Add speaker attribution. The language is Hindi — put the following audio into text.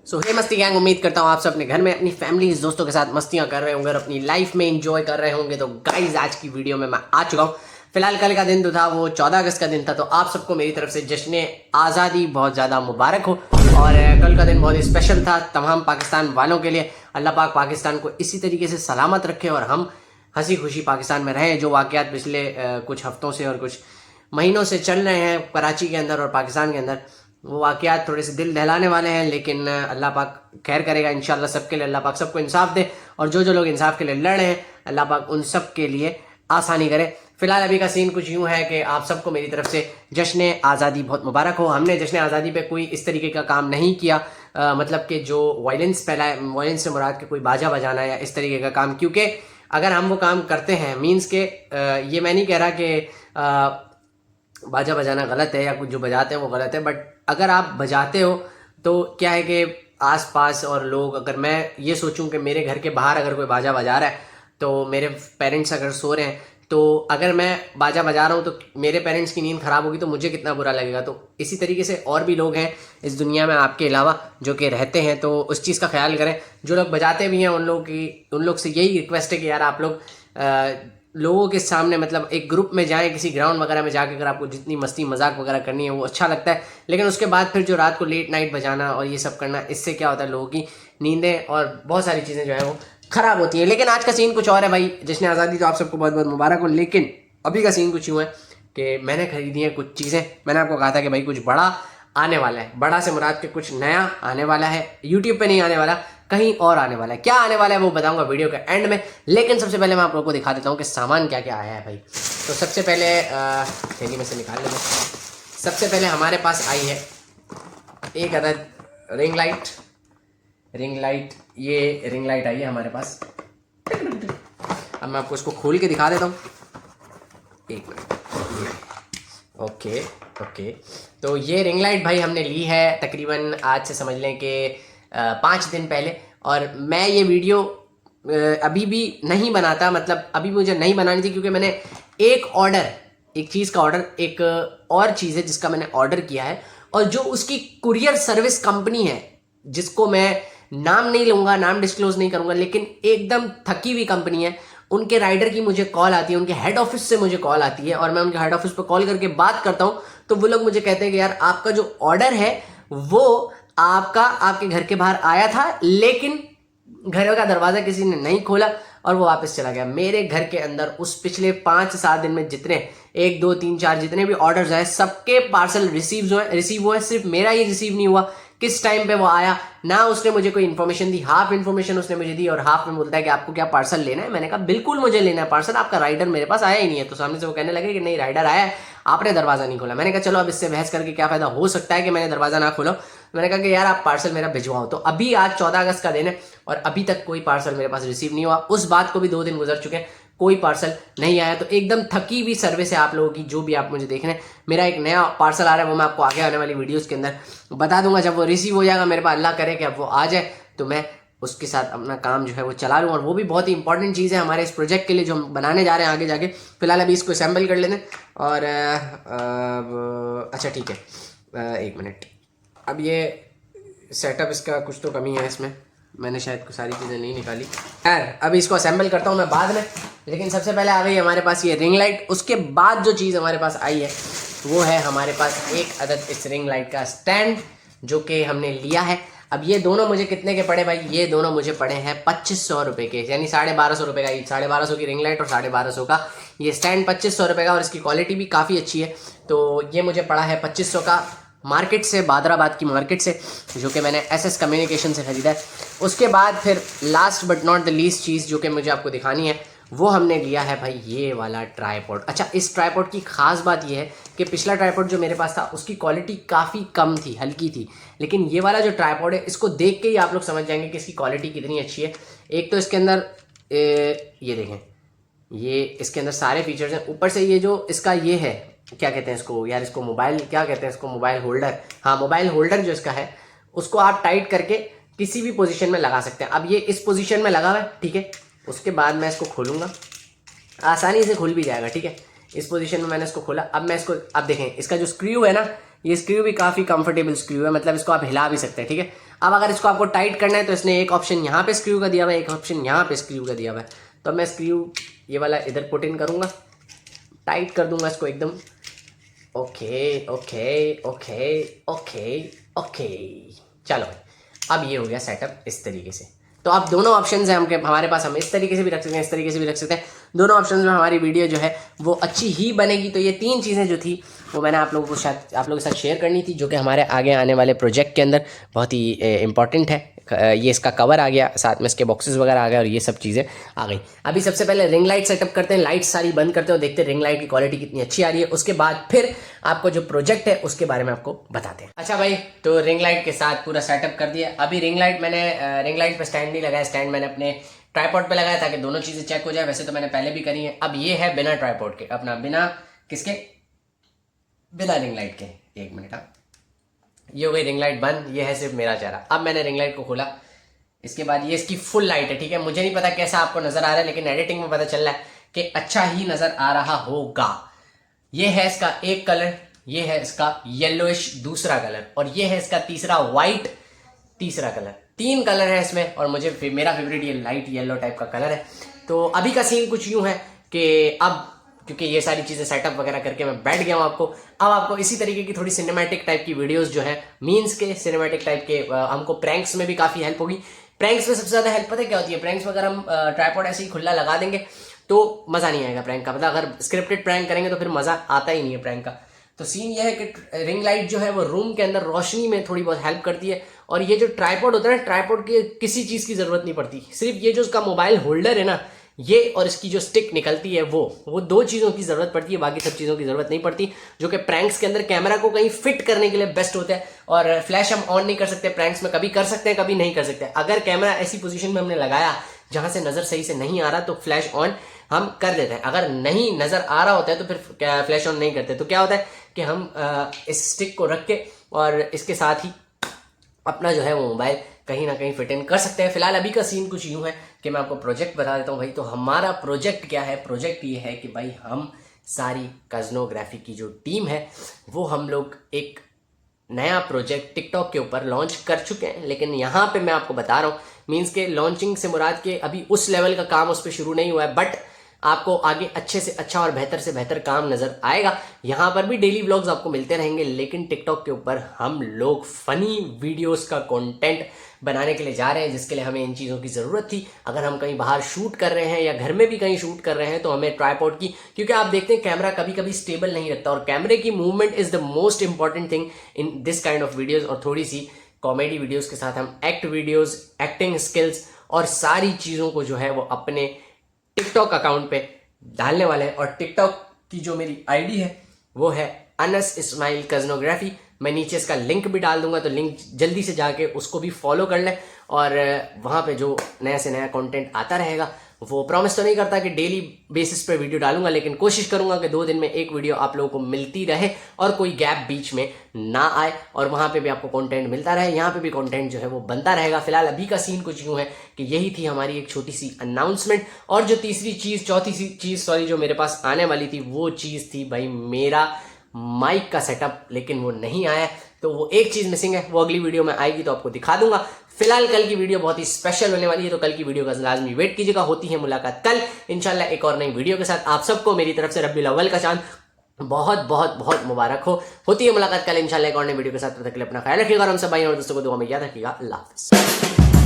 Speaker 1: सो हे मस्ती गैंग, उम्मीद करता हूँ आप सब अपने घर में अपनी फैमिली दोस्तों के साथ मस्तियाँ कर रहे होंगे और अपनी लाइफ में एंजॉय कर रहे होंगे। तो गाइज आज की वीडियो में मैं आ चुका हूँ। फिलहाल कल का दिन तो था, वो 14 अगस्त का दिन था, तो आप सबको मेरी तरफ से जश्न आज़ादी बहुत ज़्यादा मुबारक हो। और कल का दिन बहुत ही स्पेशल था तमाम पाकिस्तान वालों के लिए। अल्लाह पाक पाकिस्तान को इसी तरीके से सलामत रखे और हम हंसी खुशी पाकिस्तान में रहें। जो वाक़यात पिछले कुछ हफ्तों से और कुछ महीनों से चल रहे हैं कराची के अंदर और पाकिस्तान के अंदर, वो वाक़यात थोड़े से दिल दहलाने वाले हैं, लेकिन अल्लाह पाक खैर करेगा इंशाल्लाह सबके लिए। अल्लाह पाक सबको इंसाफ दे और जो जो लोग इंसाफ के लिए लड़ रहे हैं अल्लाह पाक उन सब के लिए आसानी करे। फिलहाल अभी का सीन कुछ यूँ है कि आप सबको मेरी तरफ से जश्न आज़ादी बहुत मुबारक हो। हमने जश्न आज़ादी पे कोई इस तरीके का काम नहीं किया, मतलब कि जो वायलेंस फैलाए, वायलेंस से मुराद के कोई बाजा बजाना या इस तरीके का काम, क्योंकि अगर हम वो काम करते हैं मीन्स के ये मैं नहीं कह रहा कि बाजा बजाना गलत है या कुछ जो बजाते हैं वो गलत है, बट अगर आप बजाते हो तो क्या है कि आसपास और लोग, अगर मैं ये सोचूं कि मेरे घर के बाहर अगर कोई बाजा बजा रहा है तो मेरे पेरेंट्स अगर सो रहे हैं, तो अगर मैं बाजा बजा रहा हूँ तो मेरे पेरेंट्स की नींद खराब होगी तो मुझे कितना बुरा लगेगा। तो इसी तरीके से और भी लोग हैं इस दुनिया में आपके अलावा जो कि रहते हैं, तो उस चीज़ का ख्याल करें। जो लोग बजाते भी हैं उन लोग से यही रिक्वेस्ट है कि यार आप लोग लोगों के सामने, मतलब एक ग्रुप में जाएं, किसी ग्राउंड वगैरह में जाकर अगर आपको जितनी मस्ती मजाक वगैरह करनी है वो अच्छा लगता है, लेकिन उसके बाद फिर जो रात को लेट नाइट बजाना और ये सब करना, इससे क्या होता है लोगों की नींदें और बहुत सारी चीज़ें जो है वो ख़राब होती है। लेकिन आज का सीन कुछ और है भाई। जश्न आज़ादी तो आप सबको बहुत बहुत मुबारक हो, लेकिन अभी का सीन कुछ यूँ है कि मैंने खरीदी है कुछ चीज़ें। मैंने आपको कहा था कि भाई कुछ बड़ा आने वाला है, बड़ा से मुराद के कुछ नया आने वाला है, यूट्यूब पे नहीं आने वाला, कहीं और आने वाला है। क्या आने वाला है वो बताऊंगा वीडियो के एंड में, लेकिन सबसे पहले मैं आप लोगों को दिखा देता हूँ कि सामान क्या क्या आया है भाई। तो सबसे पहले थैली में से निकाल लेते हैं। सबसे पहले हमारे पास आई है एक अदद रिंग लाइट। ये रिंग लाइट आई है हमारे पास। अब मैं आपको इसको खोल के दिखा देता हूँ, एक मिनट। ओके, तो ये रिंग लाइट भाई हमने ली है तकरीबन आज से समझ लें कि 5 दिन पहले। और मैं ये वीडियो अभी भी नहीं बनाता, मतलब अभी मुझे नहीं बनानी थी, क्योंकि मैंने एक चीज़ का ऑर्डर, एक और चीज़ है जिसका मैंने ऑर्डर किया है, और जो उसकी कुरियर सर्विस कंपनी है, जिसको मैं नाम नहीं लूँगा, नाम डिस्क्लोज नहीं करूँगा, लेकिन एकदम थकी हुई कंपनी है, उनके राइडर की मुझे कॉल आती है, उनके हेड ऑफिस से मुझे कॉल आती है, और मैं उनके हेड ऑफिस पर कॉल करके बात करता हूँ, तो वो लोग मुझे कहते हैं कि यार आपका जो ऑर्डर है वो आपके घर के बाहर आया था, लेकिन घर का दरवाज़ा किसी ने नहीं खोला और वो वापस चला गया। मेरे घर के अंदर उस पिछले 5-7 दिन में जितने 1, 2, 3, 4 जितने भी ऑर्डर्स आए, सबके पार्सल रिसीव हुए, सिर्फ मेरा ही रिसीव नहीं हुआ। किस टाइम पे वो आया ना, उसने मुझे कोई इन्फॉर्मेशन दी, हाफ इन्फॉर्मेशन उसने मुझे दी और हाफ में बोलता है कि आपको क्या पार्सल लेना है। मैंने कहा बिल्कुल मुझे लेना है पार्सल, आपका राइडर मेरे पास आया ही नहीं है। तो सामने से वो कहने लगे कि नहीं राइडर आया है, आपने दरवाज़ा नहीं खोला। मैंने कहा चलो अब इससे बहस करके क्या फ़ायदा, हो सकता है कि मैंने दरवाज़ा ना खोला। मैंने कहा कि यार आप पार्सल मेरा भिजवाओ। तो अभी आज 14 अगस्त का दिन है और अभी तक कोई पार्सल मेरे पास रिसीव नहीं हुआ। उस बात को भी 2 दिन गुजर चुके हैं, कोई पार्सल नहीं आया। तो एकदम थकी हुई सर्विस है आप लोगों की, जो भी आप मुझे देख रहे हैं। मेरा एक नया पार्सल आ रहा है, वो मैं आपको आगे आने वाली वीडियोस के अंदर बता दूंगा। जब वो रिसीव हो जाएगा मेरे पास, अल्लाह करे कि अब वो आ जाए, तो मैं उसके साथ अपना काम जो है वो चला लूँ। और वो भी बहुत ही इंपॉर्टेंट चीज़ है हमारे इस प्रोजेक्ट के लिए जो हम बनाने जा रहे हैं आगे जाके। फिलहाल अभी इसको असेंबल कर लेते हैं। और अच्छा ठीक है, 1 मिनट। अब ये सेटअप इसका कुछ तो कमी है इसमें, मैंने शायद सारी चीज़ें नहीं निकाली। खैर अभी इसको असेंबल करता हूँ मैं बाद में, लेकिन सबसे पहले आ गई हमारे पास ये रिंग लाइट। उसके बाद जो चीज़ हमारे पास आई है वो है हमारे पास एक अदद इस रिंग लाइट का स्टैंड, जो कि हमने लिया है। अब ये दोनों मुझे कितने के पड़े भाई? ये दोनों मुझे पड़े हैं 2500 रुपये के, यानी 1250 रुपये का। ये 1250 की रिंग लाइट और 1250 का ये स्टैंड, 2500 रुपये का। और इसकी क्वालिटी भी काफ़ी अच्छी है। तो ये मुझे पड़ा है 2500 का मार्केट से, बादराबाद की मार्केट से, जो कि मैंने SS कम्युनिकेशन से ख़रीदा है। उसके बाद फिर last but not the least चीज़ जो कि मुझे आपको दिखानी है, वो हमने लिया है भाई ये वाला ट्राइपॉड। अच्छा, इस ट्राइपॉड की ख़ास बात ये है कि पिछला ट्राइपॉड जो मेरे पास था उसकी क्वालिटी काफ़ी कम थी, हल्की थी, लेकिन ये वाला जो ट्राइपॉड है, इसको देख के ही आप लोग समझ जाएंगे कि इसकी क्वालिटी कितनी अच्छी है। एक तो इसके अंदर ये देखें, ये इसके अंदर सारे फीचर्स हैं। ऊपर से ये जो इसका ये है, क्या कहते हैं इसको यार, इसको मोबाइल क्या कहते हैं इसको, मोबाइल होल्डर। हाँ, मोबाइल होल्डर जो इसका है, उसको आप टाइट करके किसी भी पोजीशन में लगा सकते हैं। अब ये इस पोजीशन में लगा हुआ है, ठीक है। उसके बाद मैं इसको खोलूँगा, आसानी से खुल भी जाएगा, ठीक है। इस पोजीशन में मैंने इसको खोला। अब मैं इसको, अब देखें इसका जो स्क्रू है ना, ये स्क्रू भी काफ़ी कंफर्टेबल स्क्रू है, मतलब इसको आप हिला भी सकते हैं, ठीक है। अब अगर इसको आपको टाइट करना है तो इसने एक ऑप्शन यहाँ पे स्क्रू का दिया हुआ है, एक ऑप्शन यहाँ पे स्क्रू का दिया हुआ है। तो मैं स्क्रू ये वाला इधर पुट इन करूँगा, टाइट कर दूंगा इसको एकदम। Okay okay okay okay okay, चलो अब ये हो गया सेटअप इस तरीके से। तो अब दोनों ऑप्शंस हैं हमारे पास, हम इस तरीके से भी रख सकते हैं, इस तरीके से भी रख सकते हैं। दोनों ऑप्शंस में हमारी वीडियो जो है वो अच्छी ही बनेगी। तो ये 3 चीज़ें जो थी वो मैंने आप लोगों के साथ शेयर करनी थी, जो कि हमारे आगे आने वाले प्रोजेक्ट के अंदर बहुत ही इंपॉर्टेंट है। ये इसका कवर आ गया, साथ में इसके बॉक्सेस वगैरह आ गए और ये सब चीज़ें आ गई। अभी सबसे पहले रिंग लाइट सेटअप करते हैं, लाइट सारी बंद करते हैं और देखते हैं रिंग लाइट की क्वालिटी कितनी अच्छी आ रही है। उसके बाद फिर आपको जो प्रोजेक्ट है उसके बारे में आपको बताते हैं। अच्छा भाई, तो रिंग लाइट के साथ पूरा सेटअप कर दिया। अभी रिंग लाइट पे स्टैंड नहीं लगाया, स्टैंड मैंने अपने ट्राइपॉड पे लगाया ताकि दोनों चीज़ें चेक हो जाए। वैसे तो मैंने पहले भी करी है। अब ये है बिना ट्राइपॉड के, अपना बिना किसके, बिना रिंग लाइट के। एक मिनट, ये हो गई रिंग लाइट बंद। ये है सिर्फ मेरा चेहरा। अब मैंने रिंग लाइट को खोला, इसके बाद ये इसकी फुल लाइट है। ठीक है, मुझे नहीं पता कैसा आपको नजर आ रहा है, लेकिन एडिटिंग में पता चल रहा है कि अच्छा ही नजर आ रहा होगा। ये है इसका एक कलर, ये है इसका येलोइश दूसरा कलर, और ये है इसका तीसरा वाइट तीसरा कलर। 3 कलर है इसमें, और मेरा फेवरेट ये लाइट येलो टाइप का कलर है। तो अभी का सीन कुछ यूं है कि अब क्योंकि ये सारी चीज़ें सेटअप वगैरह करके मैं बैठ गया हूँ, अब आपको इसी तरीके की थोड़ी सिनेमैटिक टाइप की वीडियोस जो है, मीन्स के सिनेमैटिक टाइप के, हमको प्रैंक्स में भी काफ़ी हेल्प होगी। प्रैंक्स में सबसे ज़्यादा हेल्प पता है क्या होती है? प्रैंक्स में अगर हम ट्राइपॉड ऐसे ही खुला लगा देंगे तो मज़ा नहीं आएगा प्रैंक का। मतलब अगर स्क्रिप्टेड प्रैंक करेंगे तो फिर मज़ा आता ही नहीं है प्रैंक का। तो सीन यह है कि रिंग लाइट जो है वो रूम के अंदर रोशनी में थोड़ी बहुत हेल्प करती है, और ये जो ट्राइपॉड होता है ना, ट्राइपॉड की किसी चीज़ की ज़रूरत नहीं पड़ती। सिर्फ ये जो उसका मोबाइल होल्डर है ना, ये और इसकी जो स्टिक निकलती है वो 2 चीज़ों की ज़रूरत पड़ती है, बाकी सब चीज़ों की ज़रूरत नहीं पड़ती, जो कि प्रैंक्स के अंदर कैमरा को कहीं फिट करने के लिए बेस्ट होता है। और फ्लैश हम ऑन नहीं कर सकते प्रैंक्स में, कभी कर सकते हैं कभी नहीं कर सकते। अगर कैमरा ऐसी पोजीशन में हमने लगाया जहां से नज़र सही से नहीं आ रहा तो फ्लैश ऑन हम कर देते हैं। अगर नहीं नज़र आ रहा होता है तो फिर फ्लैश ऑन नहीं करते। तो क्या होता है कि हम इस स्टिक को रख के और इसके साथ ही अपना जो है वो मोबाइल कहीं ना कहीं फिट इन कर सकते हैं। फिलहाल अभी का सीन कुछ यूं है कि मैं आपको प्रोजेक्ट बता देता हूं भाई। तो हमारा प्रोजेक्ट क्या है? प्रोजेक्ट ये है कि भाई हम सारी कज़नोग्राफी की जो टीम है वो हम लोग एक नया प्रोजेक्ट टिकटॉक के ऊपर लॉन्च कर चुके हैं। लेकिन यहाँ पे मैं आपको बता रहा हूँ, मीन्स के लॉन्चिंग से मुराद के अभी उस लेवल का काम उस पर शुरू नहीं हुआ है, बट आपको आगे अच्छे से अच्छा और बेहतर से बेहतर काम नजर आएगा। यहाँ पर भी डेली व्लॉग्स आपको मिलते रहेंगे, लेकिन टिकटॉक के ऊपर हम लोग फनी वीडियोस का कंटेंट बनाने के लिए जा रहे हैं, जिसके लिए हमें इन चीज़ों की ज़रूरत थी। अगर हम कहीं बाहर शूट कर रहे हैं या घर में भी कहीं शूट कर रहे हैं तो हमें ट्राइपॉड की, क्योंकि आप देखते हैं कैमरा कभी कभी स्टेबल नहीं रहता, और कैमरे की movement is the most important thing in this kind of videos. और थोड़ी सी कॉमेडी वीडियोज़ के साथ हम एक्ट वीडियोज़, एक्टिंग स्किल्स और सारी चीज़ों को जो है वो अपने टिकटॉक अकाउंट पे डालने वाले हैं। और टिकटॉक की जो मेरी आईडी है वो है अनस इस्माइल कज़नोग्राफी। मैं नीचे इसका लिंक भी डाल दूंगा, तो लिंक जल्दी से जाके उसको भी फॉलो कर लें, और वहाँ पे जो नया से नया कंटेंट आता रहेगा, वो प्रॉमिस तो नहीं करता कि डेली बेसिस पे वीडियो डालूंगा, लेकिन कोशिश करूंगा कि 2 दिन में एक वीडियो आप लोगों को मिलती रहे और कोई गैप बीच में ना आए, और वहाँ पे भी आपको कंटेंट मिलता रहे, यहाँ पे भी कंटेंट जो है वो बनता रहेगा। फिलहाल अभी का सीन कुछ यूँ है कि यही थी हमारी एक छोटी सी अनाउंसमेंट। और जो चौथी चीज़ जो मेरे पास आने वाली थी वो चीज़ थी भाई मेरा माइक का सेटअप, लेकिन वो नहीं आया। तो वो एक चीज़ मिसिंग है, वो अगली वीडियो में आएगी तो आपको दिखा दूंगा। फिलहाल कल की वीडियो बहुत ही स्पेशल होने वाली है, तो कल की वीडियो का लाजमी वेट कीजिएगा। होती है मुलाकात कल इंशाल्लाह एक और नई वीडियो के साथ। आप सबको मेरी तरफ से रब्बीउल अव्वल का चांद बहुत बहुत बहुत मुबारक हो। होती है मुलाकात कल इंशाल्लाह एक और नई वीडियो के साथ। तब तक के लिए अपना ख्याल रखिएगा और हम सब भाई और दोस्तों को दुआ में याद रखिएगा। अल्लाह हाफिज़।